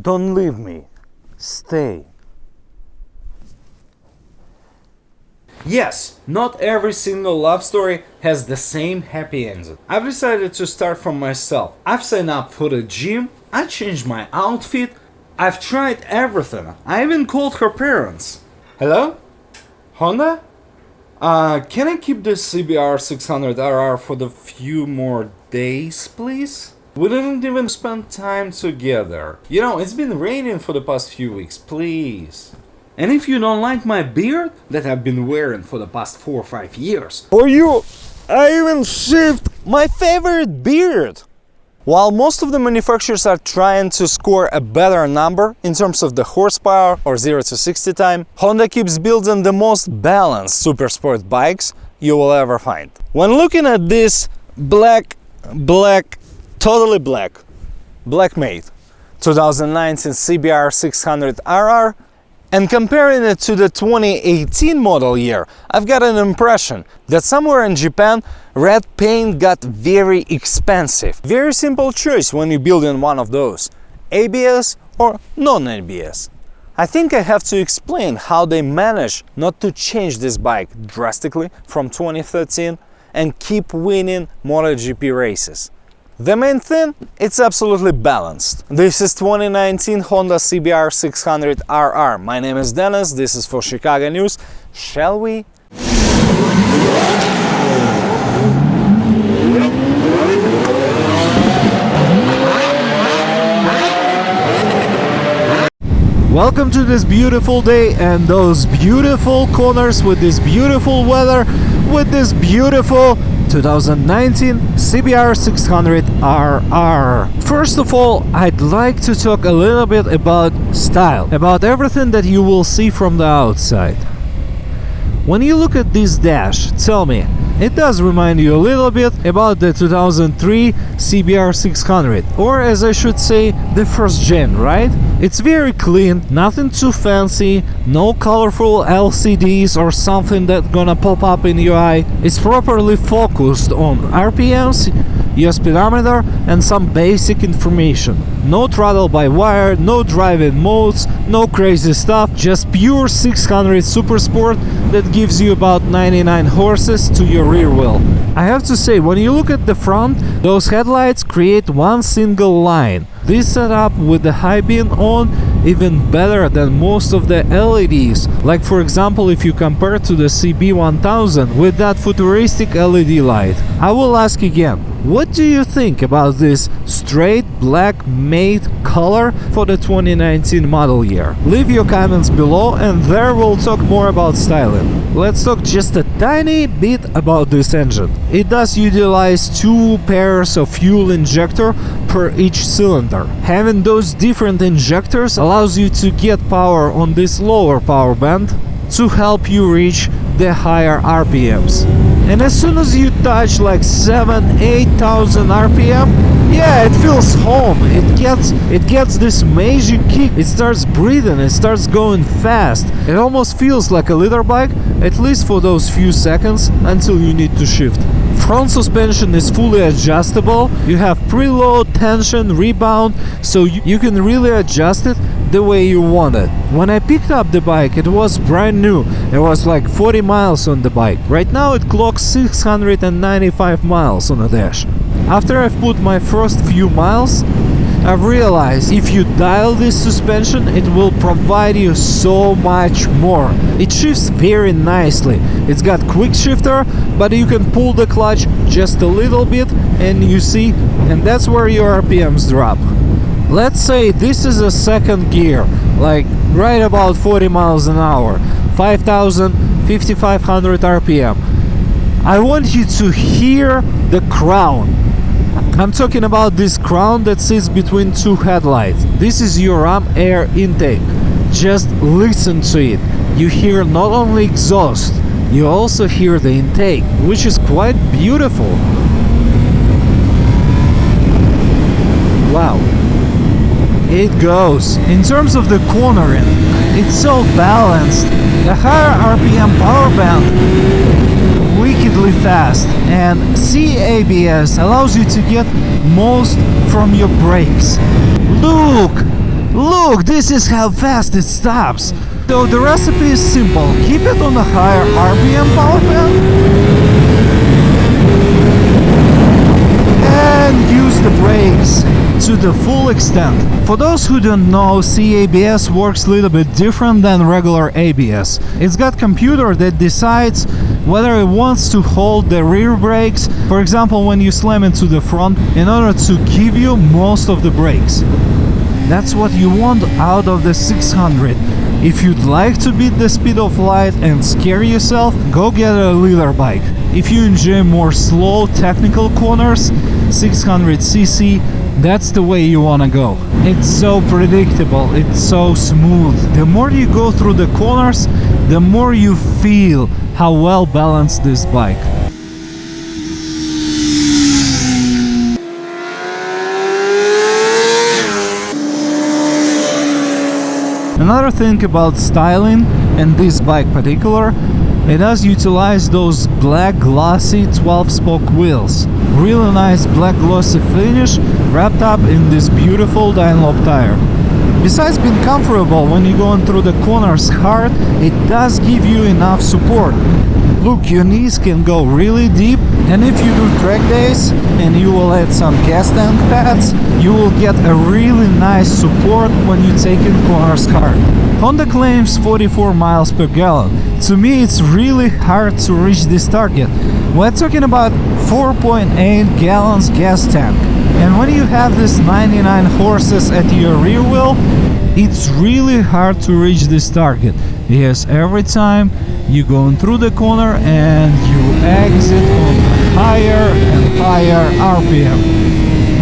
Don't leave me. Stay. Yes, not every single love story has the same happy ending. I've decided to start from myself. I've signed up for the gym, I changed my outfit, I've tried everything. I even called her parents. Hello? Honda? Can I keep this CBR600RR for the few more days, please? We didn't even spend time together. You know, it's been raining for the past few weeks, please. And if you don't like my beard that I've been wearing for the past 4 or 5 years, for you, I even shaved my favorite beard. While most of the manufacturers are trying to score a better number in terms of the horsepower or 0 to 60 time, Honda keeps building the most balanced supersport bikes you will ever find. When looking at this totally black made 2019 CBR600RR and comparing it to the 2018 model year, I've got an impression that somewhere in Japan, red paint got very expensive. Very simple choice when you're building one of those, ABS or non-ABS. I think I have to explain how they managed not to change this bike drastically from 2013 and keep winning MotoGP races. The main thing, it's absolutely balanced. This is 2019 Honda CBR600RR. My name is Dennis, this is for Chicago News. Shall we? Welcome to this beautiful day and those beautiful corners with this beautiful weather, with this beautiful 2019 CBR600RR. First of all, I'd like to talk a little bit about style, about everything that you will see from the outside. When you look at this dash, tell me, it does remind you a little bit about the 2003 CBR600, or as I should say, the first gen, right? It's very clean, nothing too fancy, no colorful LCDs or something that's gonna pop up in your eye. It's properly focused on RPMs, your speedometer and some basic information. No throttle by wire, no driving modes, no crazy stuff, just pure 600 Supersport that gives you about 99 horses to your rear wheel. I have to say, when you look at the front, those headlights create one single line. This setup with the high beam on even better than most of the LEDs. Like for example, if you compare to the CB1000 with that futuristic LED light. I will ask again, what do you think about this straight black matte color for the 2019 model year? Leave your comments below and there we'll talk more about styling. Let's talk just a tiny bit about this engine. It does utilize 2 pairs of fuel injector per each cylinder. Having those different injectors allows you to get power on this lower power band to help you reach the higher RPMs. And as soon as you touch like 7,000-8,000 RPM, yeah, it feels home. It gets this major kick. It starts breathing, it starts going fast. It almost feels like a little bike, at least for those few seconds until you need to shift. Front suspension is fully adjustable. You have preload, tension, rebound, so you can really adjust it the way you want it. When I picked up the bike, it was brand new. There was like 40 miles on the bike. Right now it clocks 695 miles on the dash. After I've put my first few miles, I've realized if you dial this suspension, it will provide you so much more. It shifts very nicely. It's got quick shifter, but you can pull the clutch just a little bit and you see, and that's where your RPMs drop. Let's say this is a second gear, like right about 40 miles an hour, 5,000, 5,500 RPM. I want you to hear the crown. I'm talking about this crown that sits between 2 headlights. This is your ram air intake. Just listen to it. You hear not only exhaust, you also hear the intake, which is quite beautiful. Wow. It goes. In terms of the cornering, it's so balanced. The higher RPM power band wickedly fast, and CABS allows you to get most from your brakes. Look! Look, this is how fast it stops. So the recipe is simple. Keep it on a higher RPM power plant and use the brakes to the full extent. For those who don't know, CABS works a little bit different than regular ABS. It's got a computer that decides whether it wants to hold the rear brakes, for example when you slam into the front, in order to give you most of the brakes. That's what you want out of the 600. If you'd like to beat the speed of light and scare yourself, go get a leader bike. If you enjoy more slow technical corners, 600cc, that's the way you wanna go. It's so predictable, it's so smooth. The more you go through the corners, the more you feel how well balanced this bike. Another thing about styling, and this bike particular, it does utilize those black glossy 12-spoke wheels. Really nice black glossy finish wrapped up in this beautiful Dunlop tire. Besides being comfortable when you're going through the corners hard, it does give you enough support. Look, your knees can go really deep, and if you do track days and you will add some gas tank pads, you will get a really nice support when you take in corners hard. Honda claims 44 miles per gallon. To me, it's really hard to reach this target. We're talking about 4.8 gallons gas tank. And when you have this 99 horses at your rear wheel, it's really hard to reach this target. Because every time you're going through the corner and you exit on higher and higher RPM.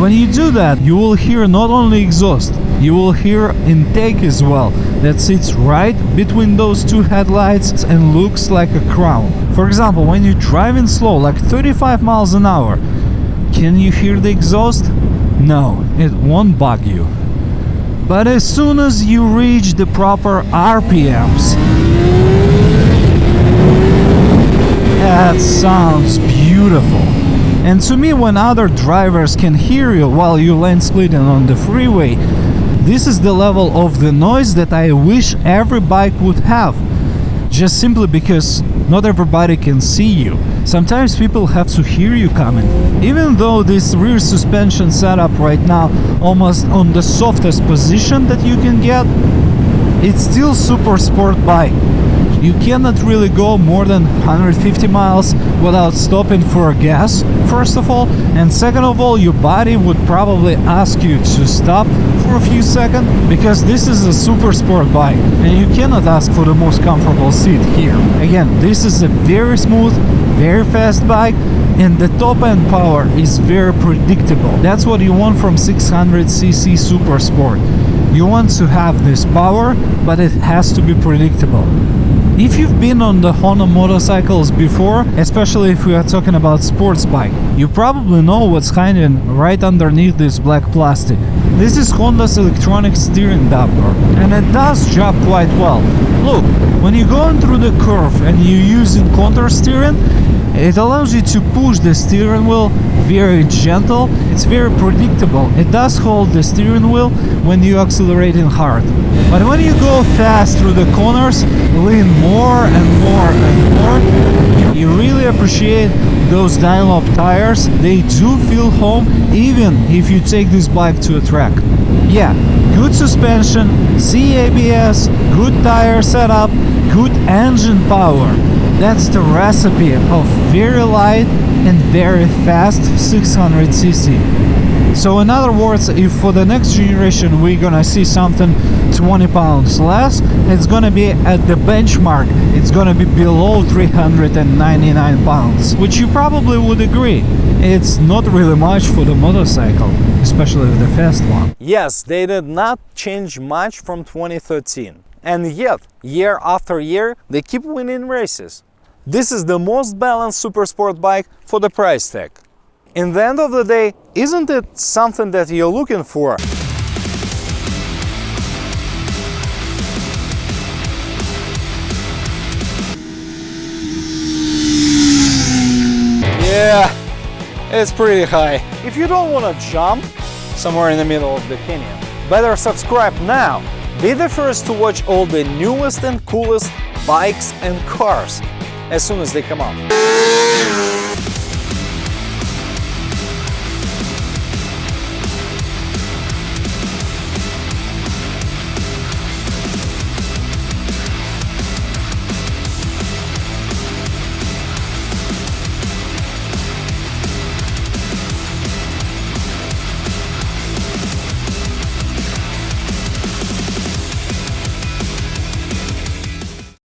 When you do that, you will hear not only exhaust, you will hear intake as well, that sits right between those two headlights and looks like a crown. For example, when you're driving slow, like 35 miles an hour, can you hear the exhaust? No, it won't bug you. But as soon as you reach the proper RPMs, that sounds beautiful. And to me, when other drivers can hear you while you lane splitting on the freeway, this is the level of the noise that I wish every bike would have. Just simply because not everybody can see you. Sometimes people have to hear you coming. Even though this rear suspension setup right now almost on the softest position that you can get, it's still super sport bike. You cannot really go more than 150 miles without stopping for gas, first of all, and second of all, your body would probably ask you to stop for a few seconds, because this is a super sport bike and you cannot ask for the most comfortable seat here. Again, this is a very smooth, very fast bike, and the top end power is very predictable. That's what you want from 600cc super sport. You want to have this power, but it has to be predictable. If you've been on the Honda motorcycles before, especially if we are talking about sports bike, you probably know what's hiding right underneath this black plastic. This is Honda's electronic steering damper, and it does job quite well. Look, when you're going through the curve and you're using contour steering, it allows you to push the steering wheel very gentle. It's very predictable. It does hold the steering wheel when you're accelerating hard. But when you go fast through the corners, lean more and more and more, you really appreciate those Dunlop tires. They do feel home even if you take this bike to a track. Yeah, good suspension, CABS, good tire setup, good engine power. That's the recipe of very light and very fast 600cc. So in other words, if for the next generation we're gonna see something 20 pounds less, it's gonna be at the benchmark, it's gonna be below 399 pounds, which you probably would agree. It's not really much for the motorcycle, especially the fast one. Yes, they did not change much from 2013. And yet, year after year, they keep winning races. This is the most balanced super sport bike for the price tag. In the end of the day, isn't it something that you're looking for? Yeah, it's pretty high. If you don't want to jump somewhere in the middle of the canyon, better subscribe now. Be the first to watch all the newest and coolest bikes and cars as soon as they come out.